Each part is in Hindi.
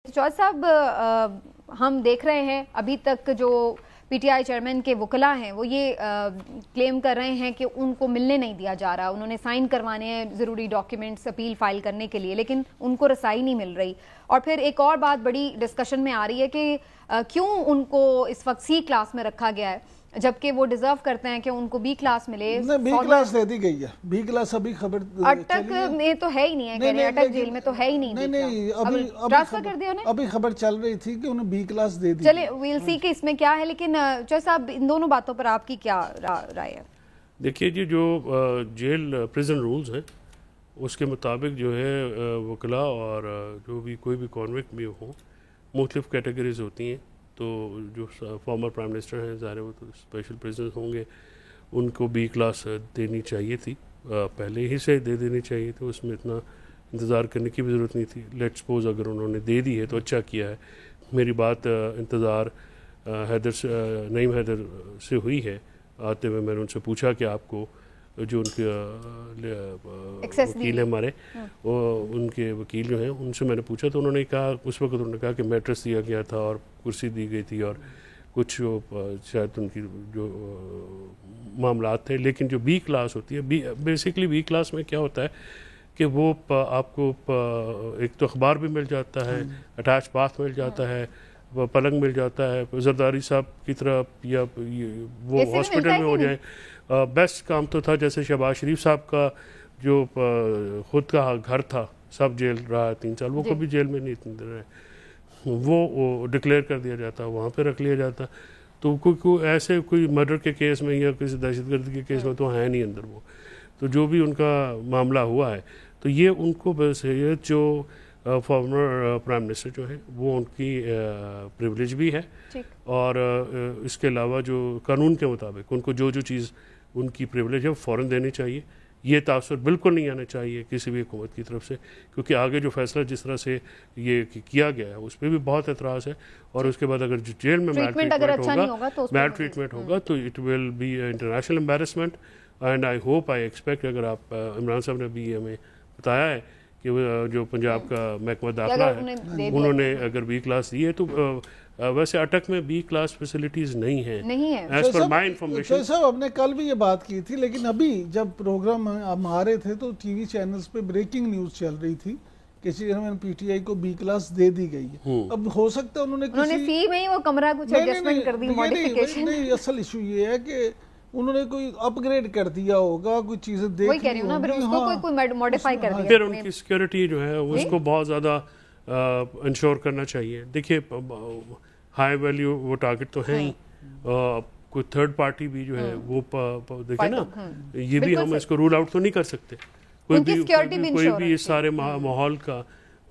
चौधरी साहब, हम देख रहे हैं अभी तक जो पीटीआई चेयरमैन के वकला हैं वो ये क्लेम कर रहे हैं कि उनको मिलने नहीं दिया जा रहा। उन्होंने साइन करवाने हैं ज़रूरी डॉक्यूमेंट्स अपील फाइल करने के लिए, लेकिन उनको रसाई नहीं मिल रही। और फिर एक और बात बड़ी डिस्कशन में आ रही है कि क्यों उनको इस वक्त सी क्लास में रखा गया है, जबकि वो डिजर्व करते हैं कि उनको बी क्लास मिले। बी क्लास दे दी गई है। बी क्लास अभी खबर अटक में तो है ही नहीं है, कह रहे हैं अटक जेल में तो है ही नहीं। नहीं, अभी ट्रांसफर कर दिया उन्हें। अभी खबर चल रही थी कि उन्हें बी क्लास दे दी। चले वील सी के इसमें क्या है, लेकिन चौधरी साहब इन दोनों बातों पर आपकी क्या राय है? देखिए जी, जो जेल प्रिजन रूल्स हैं उसके मुताबिक जो है वकला और जो भी कोई भी कॉन्विक्ट भी हो, मुख्तलिफ कैटेगरीज होती हैं। तो जो फॉर्मर प्राइम मिनिस्टर हैं, ज़ाहिर वो तो स्पेशल प्रिजन होंगे, उनको बी क्लास देनी चाहिए थी, पहले ही से दे देनी चाहिए थी। उसमें इतना इंतज़ार करने की भी ज़रूरत नहीं थी। लेट्स सपोज अगर उन्होंने दे दी है तो अच्छा किया है। मेरी बात इंतज़ार नईम हैदर से हुई है। आते हुए मैंने उनसे पूछा कि आपको जो उनके वकील हैं हमारे, वो उनके वकील जो हैं उनसे मैंने पूछा तो उन्होंने कहा, उस वक्त उन्होंने कहा कि मैट्रेस दिया गया था और कुर्सी दी गई थी और कुछ शायद उनकी जो मामलात थे। लेकिन जो बी क्लास होती है, बेसिकली बी क्लास में क्या होता है कि वो आपको एक तो अखबार भी मिल जाता है, अटैच बाथ मिल जाता है, पलंग मिल जाता है, जरदारी साहब की तरह या वो हॉस्पिटल में हो जाए। बेस्ट काम तो था जैसे शहबाज शरीफ साहब का जो खुद का घर था, सब जेल रहा 3 साल, वो कभी जेल में नहीं रहे, वो डिक्लेयर कर दिया जाता, वहाँ पे रख लिया जाता। तो कोई ऐसे कोई मर्डर के केस में या किसी दहशतगर्दी के केस में तो है नहीं अंदर वो। तो जो भी उनका मामला हुआ है तो ये उनको बस ये जो फॉर्मर प्राइम मिनिस्टर जो है वो उनकी प्रिविलेज भी है। और इसके अलावा जो कानून के मुताबिक उनको जो चीज़ उनकी प्रिविलेज है वो फ़ौरन देनी चाहिए। ये तासुर बिल्कुल नहीं आना चाहिए किसी भी हुकूमत की तरफ से, क्योंकि आगे जो फैसला जिस तरह से ये किया गया है उस पर भी बहुत एतराज़ है। और उसके बाद अगर जेल में मैल ट्रीटमेंट होगा तो it will be international embarrassment. And I hope I expect, अगर आप इमरान साहब ने भी हमें बताया है कि जो पंजाब का महकमा दाखिला है उन्होंने अगर बी क्लास दी है, तो वैसे अटक में बी क्लास फैसिलिटीज नहीं है एज पर माय इंफॉर्मेशन। साहब हमने कल भी ये बात की थी, लेकिन अभी जब प्रोग्राम हम आ रहे थे तो टीवी चैनल्स पे ब्रेकिंग न्यूज चल रही थी कि चेयरमैन पीटीआई को बी क्लास दे दी गई है। अब हो सकता है उन्होंने सी में ही वो कमरा कुछ एडजस्टमेंट कर दी, मॉडिफिकेशन। नहीं, असल इशू ये है कि उन्होंने कोई अपग्रेड कर दिया होगा, कोई चीजें देख ली होंगी, उसको कोई मॉडिफाई कर दिया। फिर उनकी सिक्योरिटी जो है उसको बहुत ज़्यादा इंश्योर करना चाहिए। देखिए हाई वैल्यू वो टारगेट तो है ही, कोई थर्ड पार्टी भी जो है वो देखे ना, ये भी हम इसको रूल आउट तो नहीं कर सकते। कोई भी इस सारे माहौल का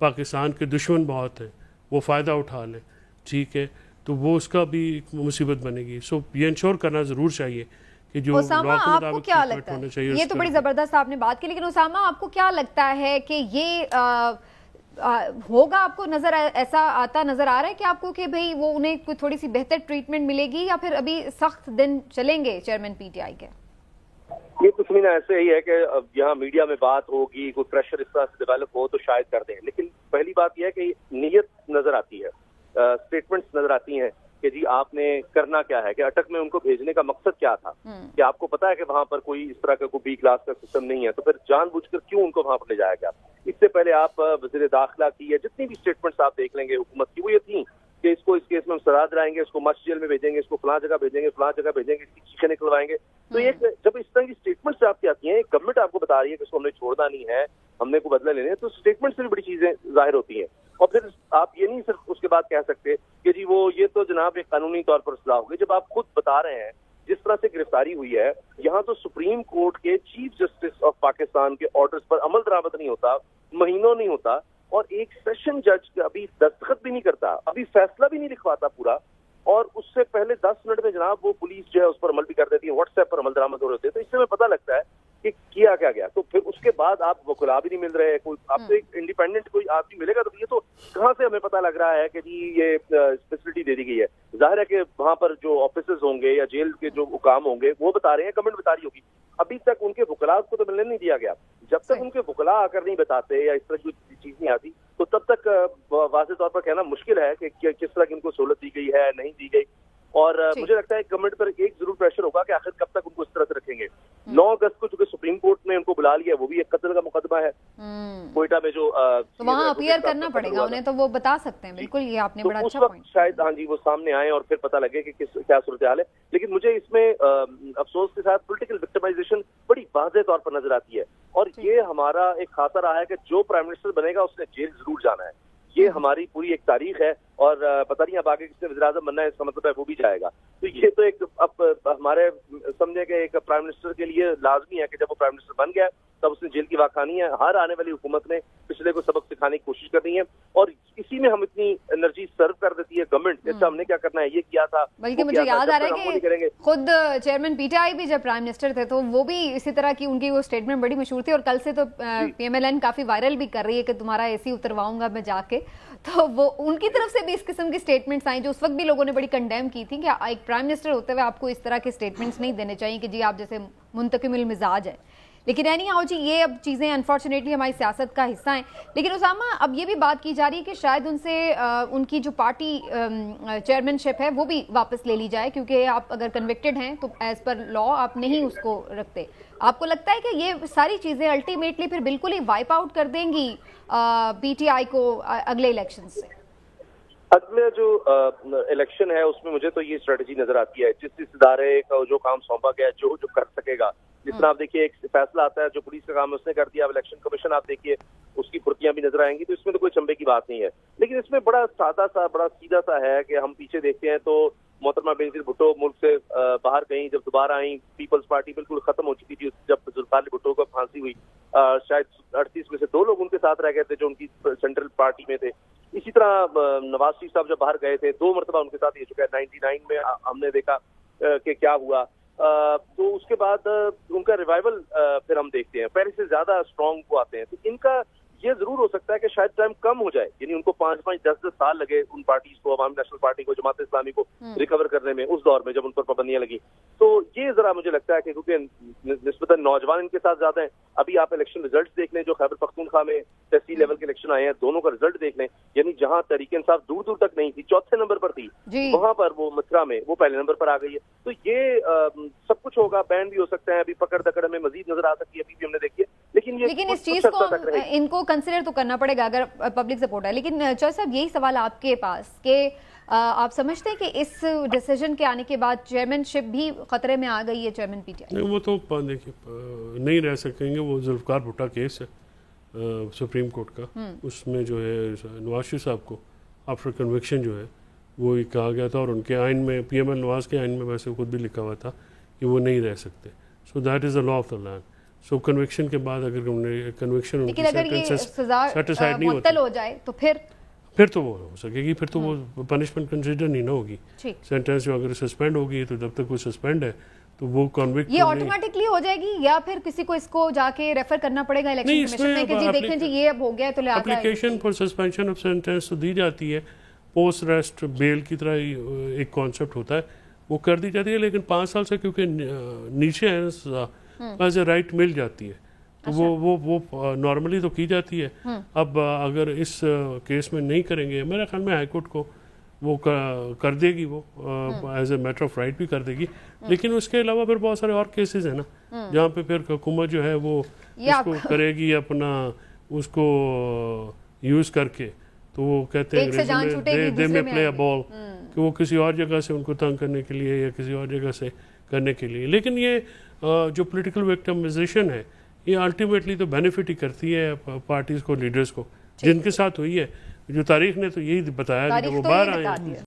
पाकिस्तान के दुश्मन बहुत है, वो फ़ायदा उठा ले, ठीक है, तो वो उसका भी मुसीबत बनेगी। सो ये इंश्योर करना ज़रूर चाहिए कि जो उसामा, आपको क्या लगता है? ये तो बड़ी जबरदस्त आपने बात की, लेकिन उसामा आपको क्या लगता है कि ये होगा? आपको नजर ऐसा आता नजर आ रहा है कि आपको कि भाई वो उन्हें कोई थोड़ी सी बेहतर ट्रीटमेंट मिलेगी, या फिर अभी सख्त दिन चलेंगे चेयरमैन पीटीआई के? ये कुछ भी ना, ऐसे ही है कि अब यहाँ मीडिया में बात होगी, कोई प्रेशर इस तरह से डेवलप हो तो शायद कर दें। लेकिन पहली बात यह है कि नीयत नजर आती है, स्टेटमेंट्स नजर आती हैं कि जी आपने करना क्या है, कि अटक में उनको भेजने का मकसद क्या था, कि आपको पता है कि वहां पर कोई इस तरह का कोई बी क्लास का सिस्टम नहीं है, तो फिर जानबूझकर क्यों उनको वहां पर ले जाया गया? इससे पहले आप वज़ीर दाखिला की या जितनी भी स्टेटमेंट्स आप देख लेंगे हुकूमत की, वो ये थी कि इसको इस केस में हम सजा दिलाएंगे, इसको मस्त जेल में भेजेंगे, इसको फलां जगह भेजेंगे, फलां जगह भेजेंगे, इसकी चीखें निकलवाएंगे। तो ये जब इस तरह की स्टेटमेंट्स आपकी आती हैं, गवर्नमेंट आपको बता रही है कि इसको हमने छोड़ना नहीं है, हमने को बदला लेने हैं, तो स्टेटमेंट से भी बड़ी चीजें जाहिर होती हैं। और फिर आप ये नहीं सिर्फ उसके बाद कह सकते कि जी वो ये तो जनाब एक कानूनी तौर पर सजा होगी, जब आप खुद बता रहे हैं जिस तरह से गिरफ्तारी हुई है, यहाँ तो सुप्रीम कोर्ट के चीफ जस्टिस ऑफ पाकिस्तान के ऑर्डर्स पर अमल दरामद नहीं होता, महीनों नहीं होता, और एक सेशन जज अभी दस्तखत भी नहीं करता, अभी फैसला भी नहीं लिखवाता पूरा, और उससे पहले 10 मिनट में जनाब वो पुलिस जो है उस पर अमल भी कर देती है, व्हाट्सएप पर अमल दरामद हो रहे होते हैं। तो इससे हमें पता लगता है कि किया क्या गया। तो फिर उसके बाद आप वकीला भी नहीं मिल रहे, कोई आपको एक इंडिपेंडेंट कोई आदमी मिलेगा, तो ये तो कहाँ से हमें पता लग रहा है कि जी ये फैसिलिटी दे दी गई है। जाहिर है कि वहां पर जो ऑफिसर्स होंगे या जेल के जो काम होंगे वो बता रहे हैं, गवर्नमेंट बता रही होगी। अभी तक उनके वकला को तो मिलने नहीं दिया गया। जब तक उनके वकला आकर नहीं बताते या इस तरह की चीज नहीं आती, तो तब तक वाज़ेह तौर पर कहना मुश्किल है कि किस तरह की उनको सहूलत दी गई है, नहीं दी गई। और मुझे लगता है गवर्नमेंट पर एक जरूर प्रेशर होगा कि आखिर कब तक उनको इस तरह से रखेंगे। 9 अगस्त को चूंकि सुप्रीम कोर्ट ने उनको बुला लिया, वो भी एक कत्ल का मुकदमा है कोयटा में, जो तो वहाँ अपीयर करना पड़ेगा उन्हें, तो वो बता सकते हैं। बिल्कुल, ये आपने बड़ा अच्छा पॉइंट। शायद हाँ जी वो सामने आए और फिर पता लगे कि क्या सूरत हाल है। लेकिन मुझे इसमें अफसोस के साथ पॉलिटिकल विक्टिमाइजेशन बड़ी वाज़ेह तौर पर नजर आती है। और ये हमारा एक खासा रहा है कि जो प्राइम मिनिस्टर बनेगा उसने जेल जरूर जाना है। ये हमारी पूरी एक तारीख है, और पता नहीं अब आगे किसने वज़ीर आज़म बनना है, इसका मतलब है वो भी जाएगा। तो ये तो एक अब हमारे समझे कि एक प्राइम मिनिस्टर के लिए लाजमी है कि जब वो प्राइम मिनिस्टर बन गया तब उसने जेल की वाखानी है। हर आने वाली हुकूमत ने पिछले को सबक सिखाने की कोशिश करनी है, और इसी में हम इतनी एनर्जी सर्व कर देती है गवर्नमेंट। अच्छा हमने क्या करना है, ये किया था। बल्कि मुझे याद आ रहा है कि खुद चेयरमैन पीटीआई भी जब प्राइम मिनिस्टर थे तो वो भी इसी तरह की उनकी वो स्टेटमेंट बड़ी मशहूर थी। और कल से तो पीएमएलएन काफी वायरल भी कर रही है कि तुम्हारा एसी उतरवाऊंगा मैं जाके। तो वो उनकी तरफ से भी इस किस्म की स्टेटमेंट्स आई, जो उस वक्त भी लोगों ने बड़ी कंडेम की थी कि एक प्राइम मिनिस्टर होते हुए आपको इस तरह के स्टेटमेंट्स नहीं देने चाहिए कि जी आप जैसे मुंतकिमुल मिजाज है। लेकिन यानी आओ जी, ये अब चीज़ें अनफॉर्चुनेटली हमारी सियासत का हिस्सा हैं। लेकिन उसामा, अब ये भी बात की जा रही है कि शायद उनसे उनकी जो पार्टी चेयरमैनशिप है वो भी वापस ले ली जाए, क्योंकि आप अगर कन्विक्टेड हैं तो एज पर लॉ आप नहीं उसको रखते। आपको लगता है कि ये सारी चीज़ें अल्टीमेटली फिर बिल्कुल ही वाइप आउट कर देंगी पीटीआई को अगले इलेक्शन से? अगले जो इलेक्शन है उसमें मुझे तो ये स्ट्रेटजी नजर आती है, जिस इदारे का जो काम सौंपा गया, जो कर सकेगा। जिस तरह आप देखिए एक फैसला आता है, जो पुलिस का काम उसने कर दिया। अब इलेक्शन कमीशन आप देखिए उसकी फुर्तियां भी नजर आएंगी, तो इसमें तो कोई चंबे की बात नहीं है। लेकिन इसमें बड़ा सादा सा, बड़ा सीधा सा है कि हम पीछे देखते हैं तो मोहतरमा बेनजीर भुट्टो मुल्क से बाहर गई, जब दोबारा आई पीपल्स पार्टी बिल्कुल खत्म हो चुकी थी। जब जुल्फिकार भुट्टो को फांसी हुई, शायद 38 में से 2 लोग उनके साथ रह गए थे जो उनकी सेंट्रल पार्टी में थे। इसी तरह नवाज शरीफ साहब जब बाहर गए थे 2 मरतबा उनके साथ ये चुका है। 99 में हमने देखा कि क्या हुआ। तो उसके बाद उनका रिवाइवल फिर हम देखते हैं, पहले से ज्यादा स्ट्रॉन्ग को आते हैं। तो इनका ये जरूर हो सकता है कि शायद टाइम कम हो जाए, यानी उनको 5-5, 10-10 साल लगे उन पार्टीज को, अवामी नेशनल पार्टी को, जमात इस्लामी को रिकवर करने में, उस दौर में जब उन पर पाबंदियां लगी। तो ये जरा मुझे लगता है कि क्योंकि निस्बतन नौजवान इनके साथ ज्यादा हैं। अभी आप इलेक्शन रिजल्ट देख लें, जो खैबर पख्तूनख्वा में तहसील लेवल के इलेक्शन आए हैं, दोनों का रिजल्ट देख लें, यानी जहां तहरीक इंसाफ दूर दूर तक नहीं थी, 4थे नंबर पर थी, वहां पर वो मथुरा में वो पहले नंबर पर आ गई है। तो ये सब कुछ होगा, बैन भी हो सकता है, अभी पकड़ दकड़ में मजीद नजर आ सकती है, अभी भी हमने देखी है। लेकिन इस चीज को इनको कंसिडर तो करना पड़ेगा अगर पब्लिक सपोर्ट है। लेकिन चौधरी साहब, यही सवाल आपके पास कि आप समझते हैं कि इस डिसीजन के आने के बाद चेयरमैनशिप भी खतरे में आ गई है चेयरमैन पीटीआई? नहीं, वो तो देखिए नहीं रह सकेंगे। वो जुल्फिकार भुट्टो केस है सुप्रीम कोर्ट का, उसमें जो है नवाज शरीफ साहब को आफ्टर कन्विक्शन जो है वो ही कहा गया था, और उनके आइन में, पीएमएल नवाज के आइन में वैसे खुद भी लिखा हुआ था कि वो नहीं रह सकते। So that is the law of the land. So conviction के बाद अगर कन्विक्शन लेकिन अगर ये सजा मुअत्तल हो जाए तो फिर तो वो हो सकेगी, फिर तो वो पनिशमेंट कंसिडर नहीं ना होगी। सेंटेंस जो अगर सस्पेंड होगी तो जब तक वो सस्पेंड है तो वो कन्विक्ट ये ऑटोमेटिकली हो जाएगी, या फिर किसी को इसको जाके रेफर करना पड़ेगा इलेक्शन कमीशन में कि जी देखें जी ये अब हो गया, तो लिहाजा application for suspension of sentence तो दी जाती है। पोस्ट अरेस्ट बेल की तरह एक कॉन्सेप्ट होता है, वो कर दी जाती है। लेकिन 5 साल से क्योंकि नीचे है एज ए राइट मिल जाती है, तो वो नॉर्मली तो की जाती है। अब अगर इस केस में नहीं करेंगे, मेरे ख्याल में हाईकोर्ट को वो कर देगी, वो as a matter of right भी कर देगी। लेकिन उसके अलावा फिर बहुत सारे और केसेस हैं ना, जहाँ पे फिर हुकूमत जो है वो इसको करेगी अपना, उसको यूज करके, तो वो कहते हैं दे में प्ले अ बॉल, कि वो किसी और जगह से उनको तंग करने के लिए या किसी और जगह से करने के लिए। लेकिन ये जो पॉलिटिकल विक्टिमाइजेशन है, ये अल्टीमेटली तो बेनिफिट ही करती है पार्टीज को, लीडर्स को, जिनके साथ हुई है। जो तारीख ने तो यही बताया कि वो बाहर आए।